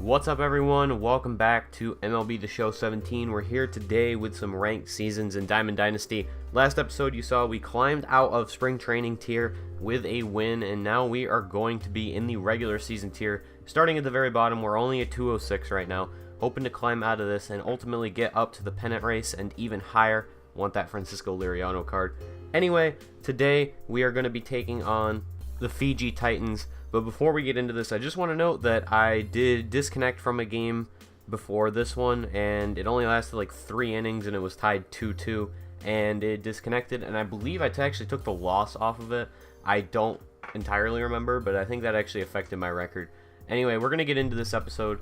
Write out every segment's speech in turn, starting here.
What's up, everyone? Welcome back to MLB The Show 17. We're here today with some ranked seasons in Diamond Dynasty. Last episode you saw we climbed out of spring training tier with a win, and now we are going to be in the regular season tier. Starting at the very bottom, we're only at 206 right now, hoping to climb out of this and ultimately get up to the pennant race and even higher. Want that Francisco Liriano card. Anyway, today we are going to be taking on the Fiji Titans. But before we get into this, I just want to note that I did disconnect from a game before this one, and it only lasted like 3 innings, and it was tied 2-2, and it disconnected, and I believe I actually took the loss off of it. I don't entirely remember, but I think that actually affected my record. Anyway, we're going to get into this episode,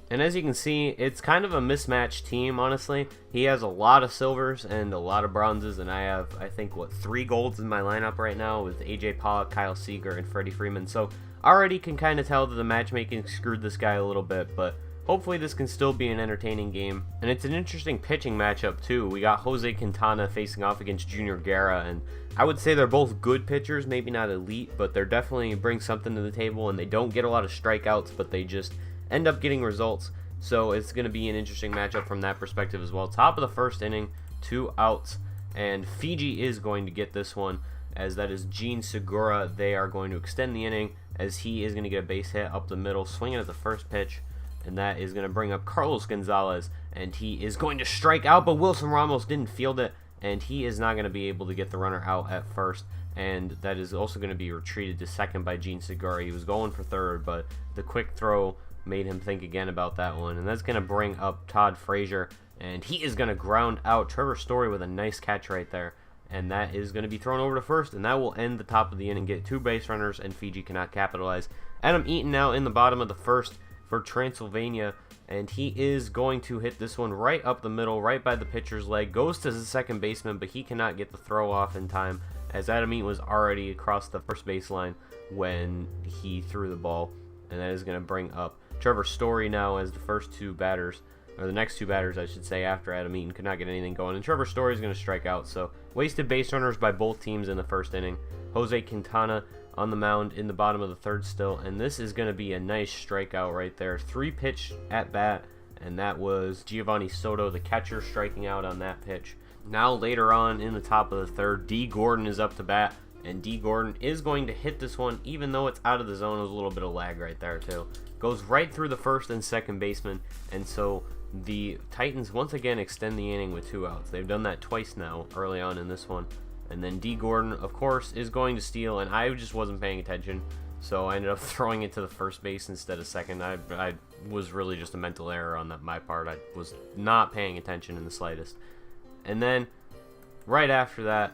and as you can see, it's kind of a mismatched team, honestly. He has a lot of silvers and a lot of bronzes, and I have, I think, 3 golds in my lineup right now with AJ Pollock, Kyle Seager, and Freddie Freeman, so already can kind of tell that the matchmaking screwed this guy a little bit, but hopefully this can still be an entertaining game. And it's an interesting pitching matchup too. We got Jose Quintana facing off against Junior Guerra, and I would say they're both good pitchers, maybe not elite, but they're definitely bring something to the table, and they don't get a lot of strikeouts, but they just end up getting results. So it's going to be an interesting matchup from that perspective as well. Top of the first inning, 2 outs, and Fiji is going to get this one, as that is Gene Segura. They are going to extend the inning, as he is going to get a base hit up the middle, swinging at the first pitch, and that is going to bring up Carlos Gonzalez, and he is going to strike out, but Wilson Ramos didn't field it, and he is not going to be able to get the runner out at first, and that is also going to be retreated to second by Gene Segura. He was going for third, but the quick throw made him think again about that one, and that's going to bring up Todd Frazier, and he is going to ground out Trevor Story with a nice catch right there. And that is going to be thrown over to first, and that will end the top of the inning, get 2 base runners, and Fiji cannot capitalize. Adam Eaton now in the bottom of the first for Transylvania, and he is going to hit this one right up the middle, right by the pitcher's leg, goes to the second baseman, but he cannot get the throw off in time, as Adam Eaton was already across the first baseline when he threw the ball, and that is going to bring up Trevor Story now as the first 2 batters, or the next 2 batters, I should say, after Adam Eaton could not get anything going. And Trevor Story is going to strike out. So wasted base runners by both teams in the first inning. Jose Quintana on the mound in the bottom of the third still. And this is going to be a nice strikeout right there. 3-pitch at bat. And that was Giovanni Soto, the catcher, striking out on that pitch. Now later on in the top of the third, D. Gordon is up to bat. And D. Gordon is going to hit this one, even though it's out of the zone. There's a little bit of lag right there too. Goes right through the first and second baseman. And so the Titans once again extend the inning with 2 outs. They've done that twice now early on in this one. And then D. Gordon, of course, is going to steal, and I just wasn't paying attention, so I ended up throwing it to the first base instead of second. I was really just a mental error on my part. I was not paying attention in the slightest. And then right after that,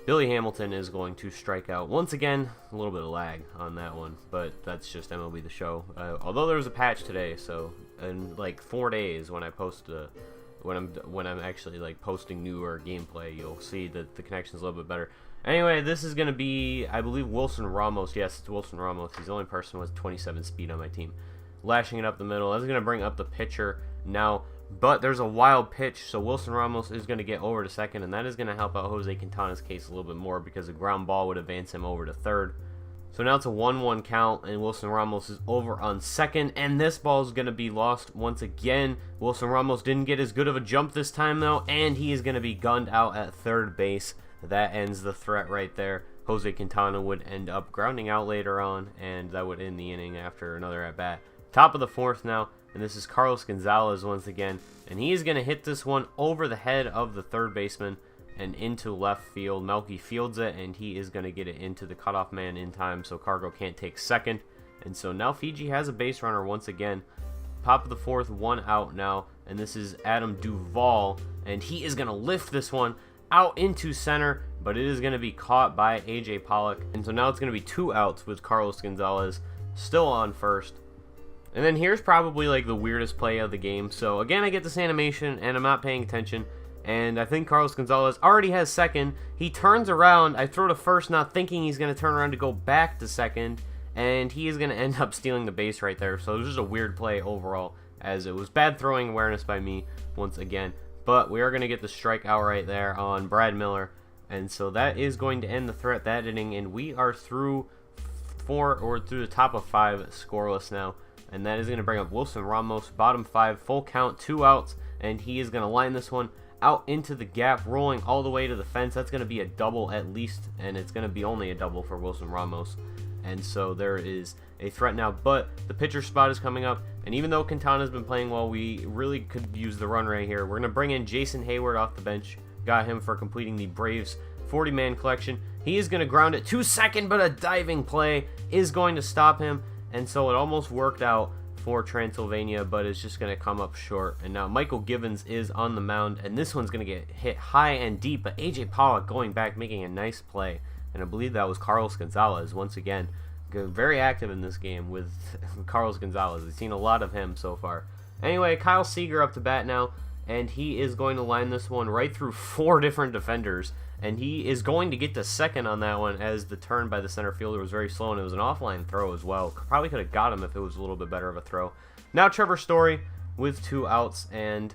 Billy Hamilton is going to strike out. Once again, a little bit of lag on that one, but that's just MLB The Show. Although there was a patch today, so in like 4 days when I post when I'm actually like posting newer gameplay, you'll see that the connection's a little bit better. Anyway, this is going to be, I believe, Wilson Ramos. Yes, it's Wilson Ramos. He's the only person with 27 speed on my team. Lashing it up the middle. That's going to bring up the pitcher now. But there's a wild pitch, so Wilson Ramos is going to get over to second, and that is going to help out Jose Quintana's case a little bit more because a ground ball would advance him over to third. So now it's a 1-1 count, and Wilson Ramos is over on second, and this ball is going to be lost once again. Wilson Ramos didn't get as good of a jump this time, though, and he is going to be gunned out at third base. That ends the threat right there. Jose Quintana would end up grounding out later on, and that would end the inning after another at-bat. Top of the fourth now. And this is Carlos Gonzalez once again. And he is going to hit this one over the head of the third baseman and into left field. Melky fields it, and he is going to get it into the cutoff man in time, so Cargo can't take second. And so now Fiji has a base runner once again. Top of the fourth, 1 out now. And this is Adam Duvall. And he is going to lift this one out into center, but it is going to be caught by AJ Pollock. And so now it's going to be 2 outs with Carlos Gonzalez still on first. And then here's probably like the weirdest play of the game. So again, I get this animation and I'm not paying attention. And I think Carlos Gonzalez already has second. He turns around. I throw to first not thinking he's going to turn around to go back to second. And he is going to end up stealing the base right there. So it was just a weird play overall, as it was bad throwing awareness by me once again. But we are going to get the strikeout right there on Brad Miller. And so that is going to end the threat that inning. And we are through the top of 5 scoreless now. and that is going to bring up Wilson Ramos, bottom 5, full count, 2 outs, and he is going to line this one out into the gap, rolling all the way to the fence. That's going to be a double at least, and it's going to be only a double for Wilson Ramos. And so there is a threat now, but the pitcher spot is coming up, and even though Quintana's been playing well, we really could use the run right here. We're going to bring in Jason Hayward off the bench. Got him for completing the Braves 40-man collection. He is going to ground it to second, but a diving play is going to stop him, and so it almost worked out for Transylvania, but it's just going to come up short. And now Michael Givens is on the mound, and this one's going to get hit high and deep, but AJ Pollock going back, making a nice play, and I believe that was Carlos Gonzalez once again. Very active in this game with Carlos Gonzalez. We've seen a lot of him so far. Anyway, Kyle Seager up to bat now, and he is going to line this one right through 4 different defenders, and he is going to get to second on that one, as the turn by the center fielder was very slow, and it was an offline throw as well. Probably could have got him if it was a little bit better of a throw. Now Trevor Story with 2 outs, and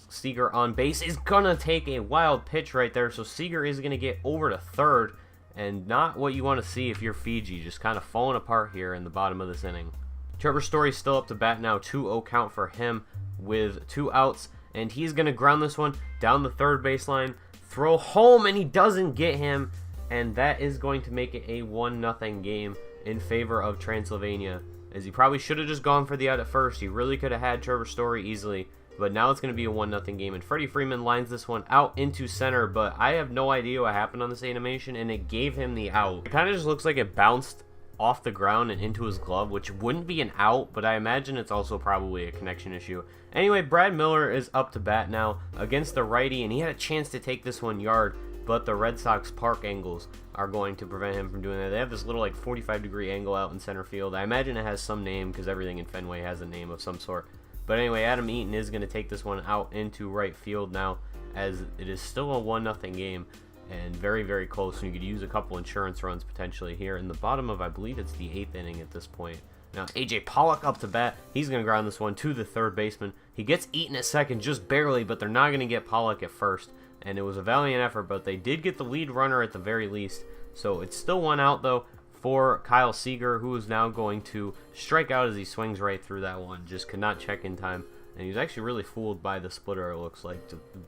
Seager on base is going to take a wild pitch right there, so Seager is going to get over to third, and not what you want to see if you're Fiji, just kind of falling apart here in the bottom of this inning. Trevor Story still up to bat now, 2-0 count for him with 2 outs, and he's going to ground this one down the third baseline, throw home, and he doesn't get him, and that is going to make it a 1-0 game in favor of Transylvania, as he probably should have just gone for the out at first. He really could have had Trevor Story easily, but now it's going to be a 1-0 game, and Freddie Freeman lines this one out into center, but I have no idea what happened on this animation, and it gave him the out. It kind of just looks like it bounced off the ground and into his glove, which wouldn't be an out, but I imagine it's also probably a connection issue. Anyway, Brad Miller is up to bat now against the righty, and he had a chance to take this 1 yard, but the Red Sox park angles are going to prevent him from doing that. They have this little like 45-degree angle out in center field. I imagine it has some name because everything in Fenway has a name of some sort. But anyway, Adam Eaton is going to take this one out into right field now, as it is still a 1-0 game and very, very close. And you could use a couple insurance runs potentially here in the bottom of, I believe it's the 8th inning at this point. Now, AJ Pollock up to bat. He's going to ground this one to the third baseman. He gets Eaton at second just barely, but they're not going to get Pollock at first. And it was a valiant effort, but they did get the lead runner at the very least. So it's still 1 out, though, for Kyle Seager, who is now going to strike out as he swings right through that one. Just could not check in time. And he was actually really fooled by the splitter, it looks like.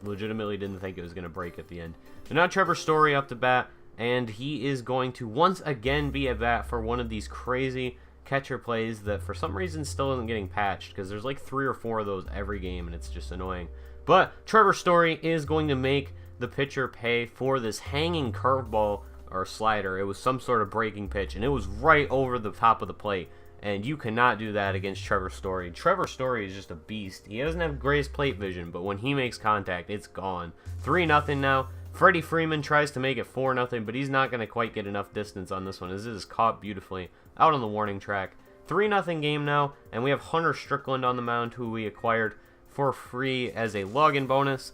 Legitimately didn't think it was going to break at the end. So now Trevor Story up to bat, and he is going to once again be at bat for one of these crazy catcher plays that for some reason still isn't getting patched, because there's like 3 or 4 of those every game, and it's just annoying. But Trevor Story is going to make the pitcher pay for this hanging curveball or slider. It was some sort of breaking pitch, and it was right over the top of the plate. And you cannot do that against Trevor Story. Trevor Story is just a beast. He doesn't have greatest plate vision, but when he makes contact, it's gone. 3-0 now. Freddie Freeman tries to make it 4-0, but he's not going to quite get enough distance on this one. This is caught beautifully out on the warning track. 3-0 game now, and we have Hunter Strickland on the mound, who we acquired for free as a login bonus.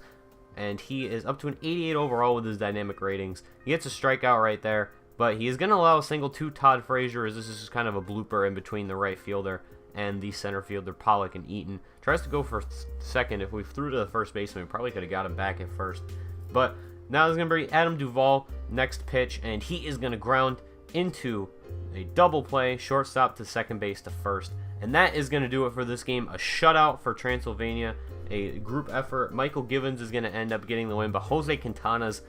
And he is up to an 88 overall with his dynamic ratings. He gets a strikeout right there, but he is going to allow a single to Todd Frazier, as this is just kind of a blooper in between the right fielder and the center fielder, Pollock and Eaton. Tries to go for second. If we threw to the first baseman, we probably could have got him back at first. But now it's going to be Adam Duvall, next pitch, and he is going to ground into a double play, shortstop to second base to first. And that is going to do it for this game. A shutout for Transylvania, a group effort. Michael Givens is going to end up getting the win, but Jose Quintana's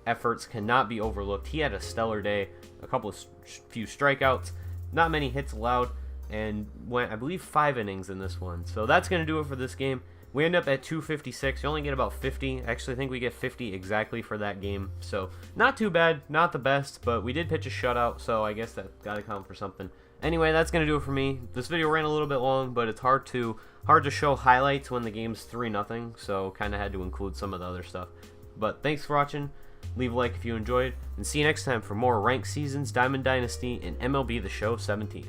efforts cannot be overlooked. He had a stellar day, a couple of few strikeouts, not many hits allowed, and went, I believe, 5 innings in this one. So that's going to do it for this game. We end up at 256. You only get about 50. Actually, I think we get 50 exactly for that game. So not too bad, not the best, but we did pitch a shutout, so I guess that got to count for something. Anyway, that's going to do it for me. This video ran a little bit long, but it's hard to show highlights when the game's 3-0, so kind of had to include some of the other stuff. But thanks for watching. Leave a like if you enjoyed, and see you next time for more ranked seasons, Diamond Dynasty, and MLB The Show 17.